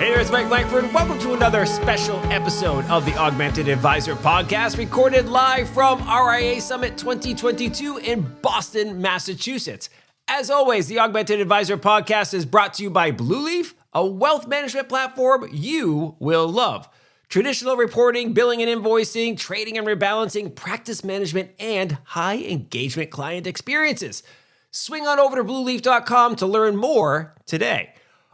Hey there, it's Mike Langford. Welcome to another special episode of the Augmented Advisor Podcast, recorded live from RIA Summit 2022 in Boston, Massachusetts. As always, the Augmented Advisor Podcast is brought to you by Blueleaf, a wealth management platform you will love. Traditional reporting, billing and invoicing, trading and rebalancing, practice management, and high engagement client experiences. Swing on over to blueleaf.com to learn more today.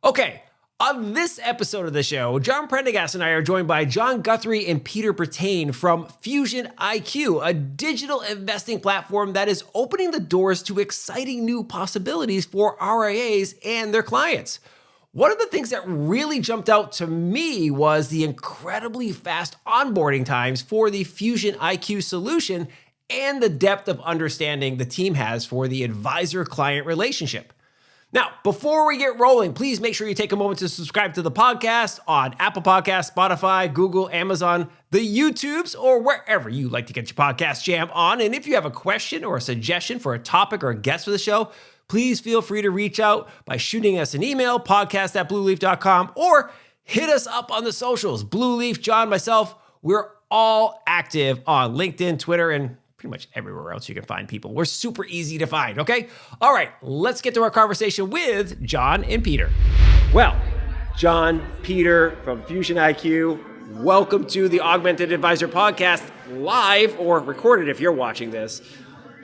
Okay, on this episode of the show, John Prendergast and I are joined by John Guthery and Peter Brittain from FusionIQ, a digital investing platform that is opening the doors to exciting new possibilities for RIAs and their clients. One of the things that really jumped out to me was the incredibly fast onboarding times for the FusionIQ solution and the depth of understanding the team has for the advisor-client relationship. Now, before we get rolling, please make sure you take a moment to subscribe to the podcast on Apple Podcasts, Spotify, Google, Amazon, the YouTubes, or wherever you like to get your podcast jam on. And if you have a question or a suggestion for a topic or a guest for the show, please feel free to reach out by shooting us an email, podcast@blueleaf.com, or hit us up on the socials. Blueleaf, John, myself, we're all active on LinkedIn, Twitter, and pretty much everywhere else you can find people. We're super easy to find, okay? All right, let's get to our conversation with John and Peter. Well, John, Peter from FusionIQ, welcome to the Augmented Advisor Podcast, live or recorded if you're watching this,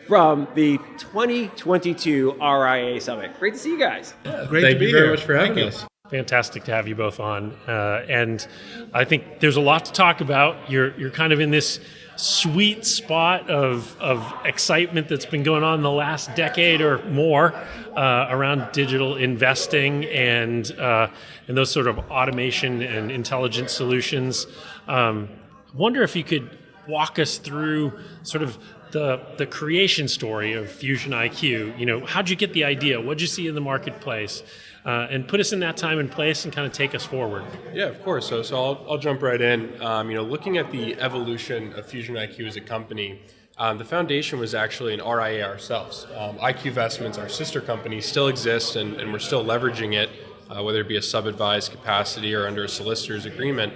from the 2022 RIA Summit. Great to see you guys. Yeah, Great to be here. Thank you very much for having us. Fantastic to have you both on. And I think there's a lot to talk about. You're kind of in this sweet spot of excitement that's been going on the last decade or more around digital investing and those sort of automation and intelligent solutions. Wonder if you could walk us through sort of the creation story of FusionIQ. You know, how'd you get the idea? What'd you see in the marketplace? And put us in that time and place and kind of take us forward. Yeah, of course. So I'll jump right in. Looking at the evolution of FusionIQ as a company, the foundation was actually an RIA ourselves. IQ Investments, our sister company, still exists, and we're still leveraging it, whether it be a sub-advised capacity or under a solicitor's agreement.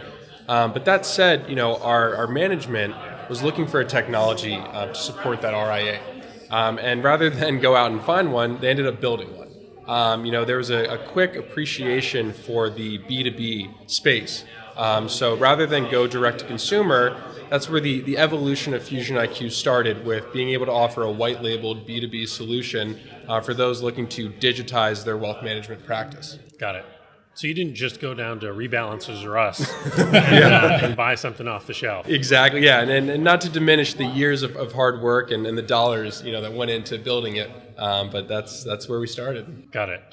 But that said, our management was looking for a technology to support that RIA. And rather than go out and find one, they ended up building one. There was a quick appreciation for the B2B space. So rather than go direct to consumer, that's where the evolution of FusionIQ started, with being able to offer a white labeled B2B solution for those looking to digitize their wealth management practice. Got it. So you didn't just go down to Rebalancers or us and buy something off the shelf. Exactly, yeah, and not to diminish the years of hard work and the dollars that went into building it, but that's where we started. Got it.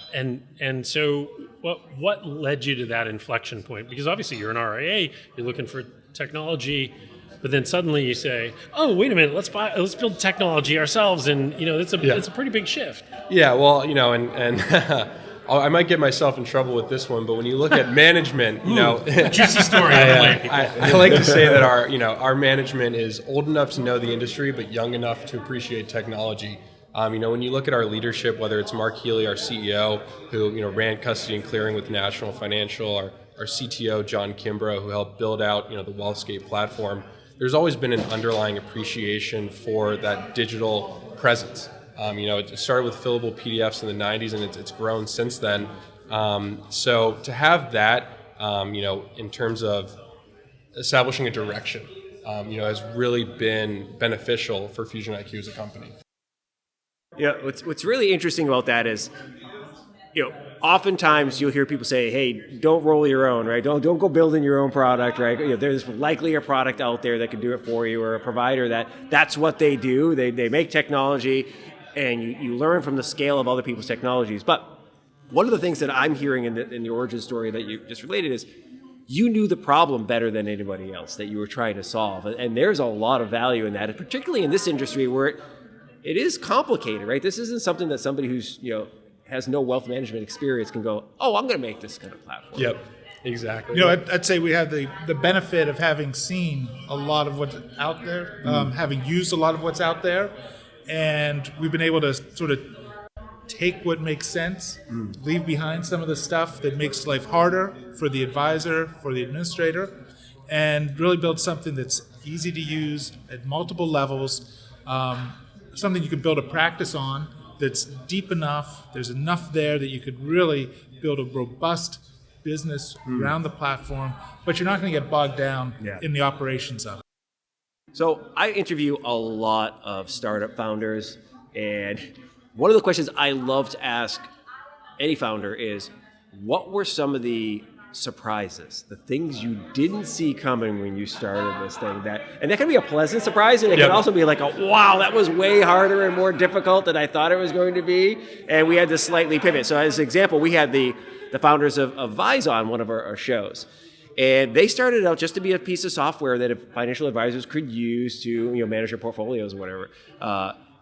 And so what led you to that inflection point? Because obviously you're an RIA, you're looking for technology, but then suddenly you say, "Oh, wait a minute, let's build technology ourselves," and it's a pretty big shift. Yeah, well, and. I might get myself in trouble with this one, but when you look at management, juicy story. I like to say that our management is old enough to know the industry, but young enough to appreciate technology. When you look at our leadership, whether it's Mark Healy, our CEO, who ran custody and clearing with National Financial, our CTO John Kimbrough, who helped build out the WealthScape platform, there's always been an underlying appreciation for that digital presence. It started with fillable PDFs in the 90s, and it's grown since then. So to have that, in terms of establishing a direction, has really been beneficial for FusionIQ as a company. Yeah, what's really interesting about that is, oftentimes you'll hear people say, "Hey, don't roll your own, right? Don't go building your own product, right? There's likely a product out there that can do it for you, or a provider that's what they do. They make technology." And you learn from the scale of other people's technologies. But one of the things that I'm hearing in the origin story that you just related is you knew the problem better than anybody else that you were trying to solve. And there's a lot of value in that, particularly in this industry where it is complicated, right? This isn't something that somebody who's has no wealth management experience can go, "Oh, I'm going to make this kind of platform." Yep, exactly. I'd say we have the benefit of having seen a lot of what's out there, having used a lot of what's out there, and we've been able to sort of take what makes sense, leave behind some of the stuff that makes life harder for the advisor, for the administrator, and really build something that's easy to use at multiple levels, something you can build a practice on that's deep enough, there's enough there that you could really build a robust business around the platform, but you're not going to get bogged down in the operations of it. So I interview a lot of startup founders, and one of the questions I love to ask any founder is, what were some of the surprises, the things you didn't see coming when you started this thing? And that can be a pleasant surprise, and it can also be like, wow, that was way harder and more difficult than I thought it was going to be, and we had to slightly pivot. So as an example, we had the founders of Vise on one of our shows. And they started out just to be a piece of software that financial advisors could use to manage their portfolios or whatever.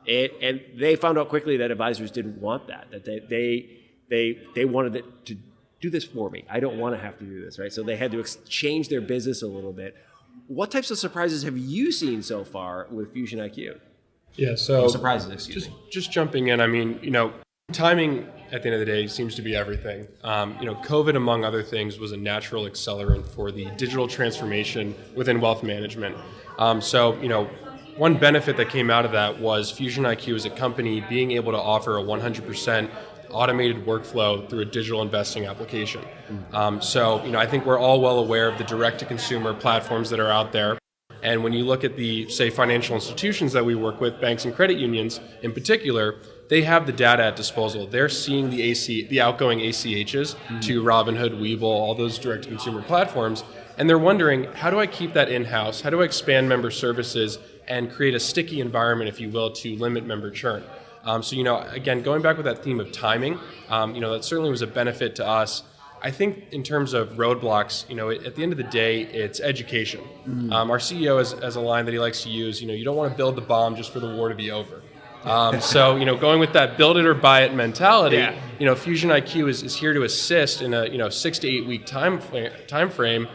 And they found out quickly that advisors didn't want that they wanted it to do this for me. I don't want to have to do this, right? So they had to change their business a little bit. What types of surprises have you seen so far with FusionIQ? Yeah, so surprises, excuse me. Just jumping in, I mean, timing at the end of the day seems to be everything. COVID, among other things, was a natural accelerant for the digital transformation within wealth management. One benefit that came out of that was FusionIQ as a company being able to offer a 100% automated workflow through a digital investing application. I think we're all well aware of the direct-to-consumer platforms that are out there. And when you look at the, say, financial institutions that we work with, banks and credit unions in particular, they have the data at disposal. They're seeing the outgoing ACHs to Robinhood, Webull, all those direct-to-consumer platforms, and they're wondering, how do I keep that in-house? How do I expand member services and create a sticky environment, if you will, to limit member churn? Again, going back with that theme of timing, that certainly was a benefit to us. I think in terms of roadblocks, at the end of the day, it's education. Our CEO has a line that he likes to use, you don't want to build the bomb just for the war to be over. Going with that build it or buy it mentality, FusionIQ is here to assist in a 6 to 8 week time frame,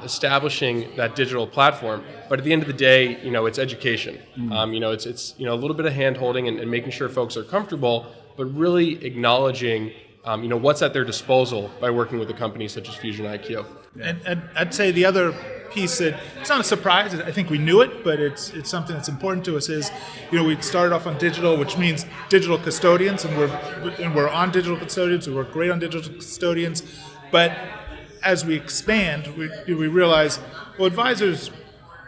establishing that digital platform. But at the end of the day, it's education. It's a little bit of hand holding and making sure folks are comfortable, but really acknowledging what's at their disposal by working with a company such as FusionIQ. And I'd say the other piece that it's not a surprise. I think we knew it, but it's something that's important to us. Is we started off on digital, which means digital custodians, and we're on digital custodians. We work great on digital custodians, but as we expand, we realize advisors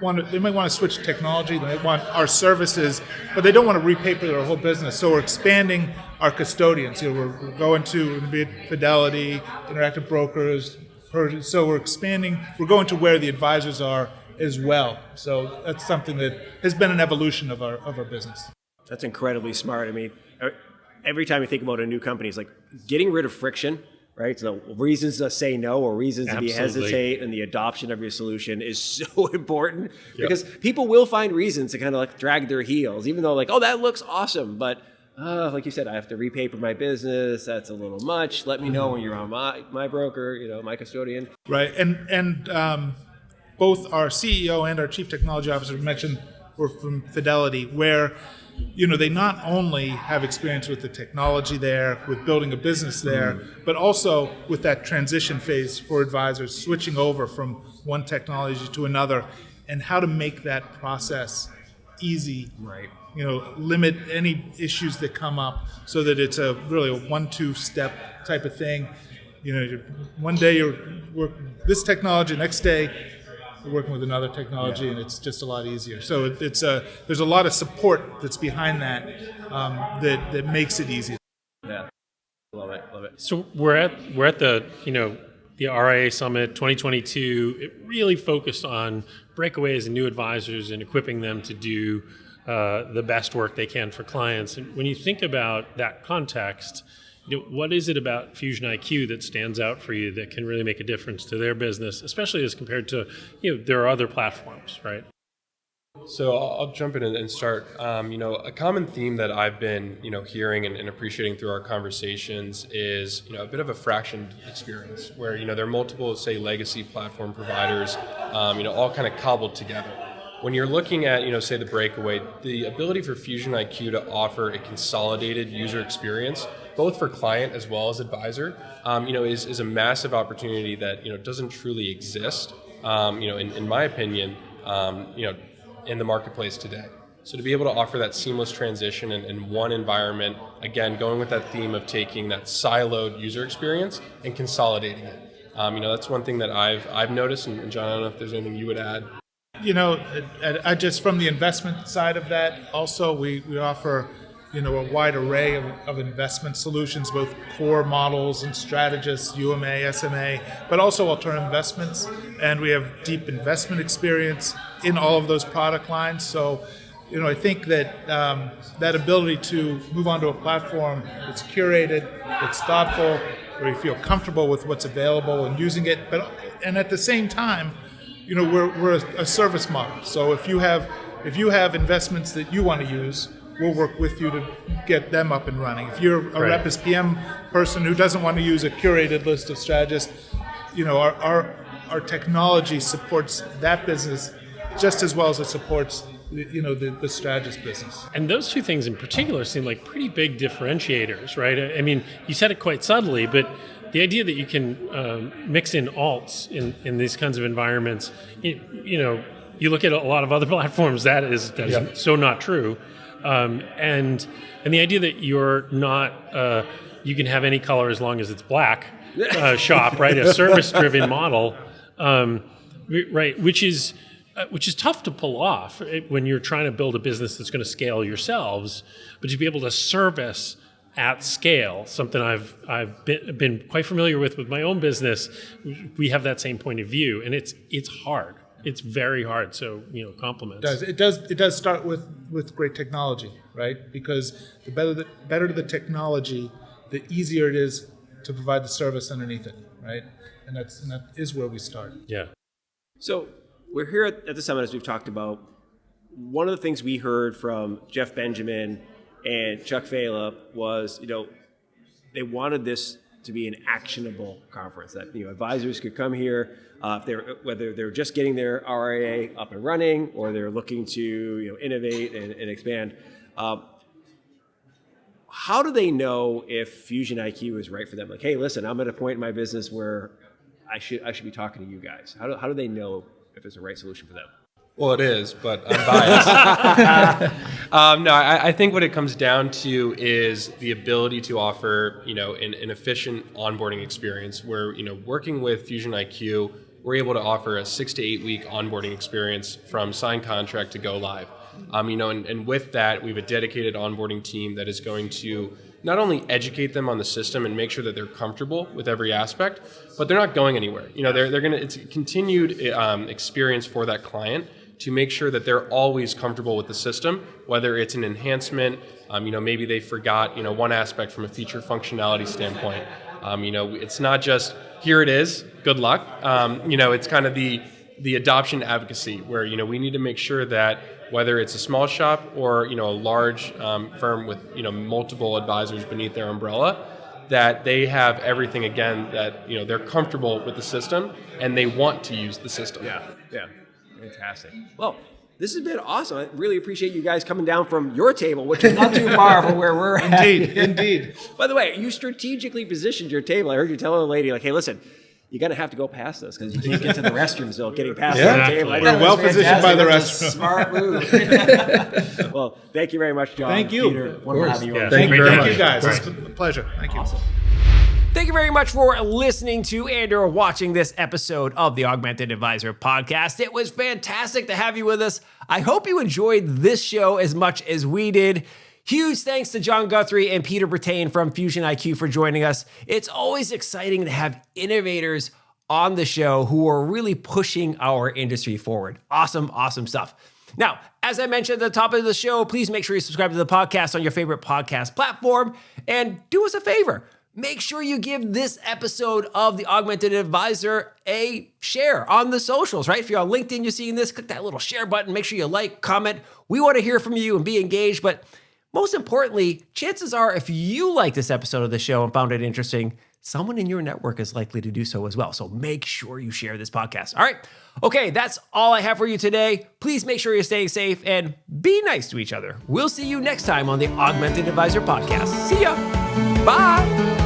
they might want to switch technology, they might want our services, but they don't want to repaper their whole business. So we're expanding our custodians. We're going to be it Fidelity, Interactive Brokers. So we're expanding. We're going to where the advisors are as well. So that's something that has been an evolution of our business. That's incredibly smart. I mean, every time you think about a new company, it's like getting rid of friction, right? So reasons to say no or reasons to be hesitate, and the adoption of your solution is so important because people will find reasons to kind of drag their heels, even though that looks awesome, but like you said, I have to repaper my business. That's a little much. Let me know when you're on my broker, my custodian. Right, and both our CEO and our Chief Technology Officer mentioned were from Fidelity, where they not only have experience with the technology there, with building a business there, but also with that transition phase for advisors, switching over from one technology to another, and how to make that process easy. Right. Limit any issues that come up so that it's really a 1-2 step type of thing. One day you're working this technology, next day you're working with another technology, and it's just a lot easier. So there's a lot of support that's behind that that makes it easy. Yeah, love it. So we're at the the RIA Summit 2022. It really focused on breakaways and new advisors and equipping them to do the best work they can for clients. And when you think about that context, what is it about FusionIQ that stands out for you that can really make a difference to their business, especially as compared to there are other platforms, right? So I'll jump in and start. A common theme that I've been hearing and appreciating through our conversations is a bit of a fractioned experience where there are multiple, say, legacy platform providers, all kind of cobbled together. when you're looking at, say the breakaway, the ability for FusionIQ to offer a consolidated user experience, both for client as well as advisor, is a massive opportunity that, doesn't truly exist, in my opinion, in the marketplace today. So to be able to offer that seamless transition in one environment, again, going with that theme of taking that siloed user experience and consolidating it. That's one thing that I've noticed, and John, I don't know if there's anything you would add. I just from the investment side of that, also we offer, a wide array of investment solutions, both core models and strategists, UMA, SMA, but also alternative investments. And we have deep investment experience in all of those product lines. So, I think that that ability to move onto a platform that's curated, that's thoughtful, where you feel comfortable with what's available and using it, and at the same time, we're a service model. So if you have investments that you want to use, we'll work with you to get them up and running. If you're a rep as PM person who doesn't want to use a curated list of strategists, our technology supports that business just as well as it supports the strategist business. And those two things in particular seem like pretty big differentiators, right? I mean, you said it quite subtly, but the idea that you can mix in alts in these kinds of environments, you look at a lot of other platforms, that is so not true. And the idea that you're not, you can have any color as long as it's black shop, right? A service-driven model, right? Which is tough to pull off when you're trying to build a business that's going to scale yourselves, but to be able to service at scale, something I've been quite familiar with my own business. We have that same point of view, and it's hard. It's very hard. So compliments. It does start with great technology, right? Because the better the technology, the easier it is to provide the service underneath it, right? And that is where we start. Yeah. So we're here at the summit, as we've talked about. One of the things we heard from Jeff Benjamin and Chuck Philip was, they wanted this to be an actionable conference, that advisors could come here, whether they're just getting their RIA up and running or they're looking to innovate and expand. How do they know if FusionIQ is right for them? Like, hey, listen, I'm at a point in my business where I should be talking to you guys. How do they know if it's the right solution for them? Well, it is, but I'm biased. No, I think what it comes down to is the ability to offer, an efficient onboarding experience where, working with FusionIQ, we're able to offer a 6 to 8 week onboarding experience from signed contract to go live. And with that, we have a dedicated onboarding team that is going to not only educate them on the system and make sure that they're comfortable with every aspect, but they're not going anywhere. It's a continued experience for that client to make sure that they're always comfortable with the system, whether it's an enhancement, maybe they forgot, one aspect from a feature functionality standpoint. It's not just, here it is, good luck. It's kind of the adoption advocacy where, we need to make sure that whether it's a small shop or, a large firm with, multiple advisors beneath their umbrella, that they have everything, again, that, they're comfortable with the system and they want to use the system. Yeah. Fantastic. Well, this has been awesome. I really appreciate you guys coming down from your table, which is not too far from where we're at. Indeed. By the way, you strategically positioned your table. I heard you telling the lady, like, hey, listen, you're going to have to go past this because you can't get to the restrooms without getting past the table. We're well positioned by the restroom. Smart move. Well, thank you very much, John. Thank you. Peter, wonderful having you on. Thank you very much. Thank you, guys. It's a pleasure. Thank you. Awesome. Thank you very much for listening to and/or watching this episode of the Augmented Advisor podcast. It was fantastic to have you with us. I hope you enjoyed this show as much as we did. Huge thanks to John Guthery and Peter Brittain from FusionIQ for joining us. It's always exciting to have innovators on the show who are really pushing our industry forward. Awesome stuff. Now, as I mentioned at the top of the show, please make sure you subscribe to the podcast on your favorite podcast platform and do us a favor. Make sure you give this episode of the Augmented Advisor a share on the socials, right? If you're on LinkedIn, you're seeing this, click that little share button. Make sure you like, comment. We want to hear from you and be engaged. But most importantly, chances are if you like this episode of the show and found it interesting, someone in your network is likely to do so as well. So make sure you share this podcast. All right. Okay, that's all I have for you today. Please make sure you're staying safe and be nice to each other. We'll see you next time on the Augmented Advisor podcast. See ya. Bye.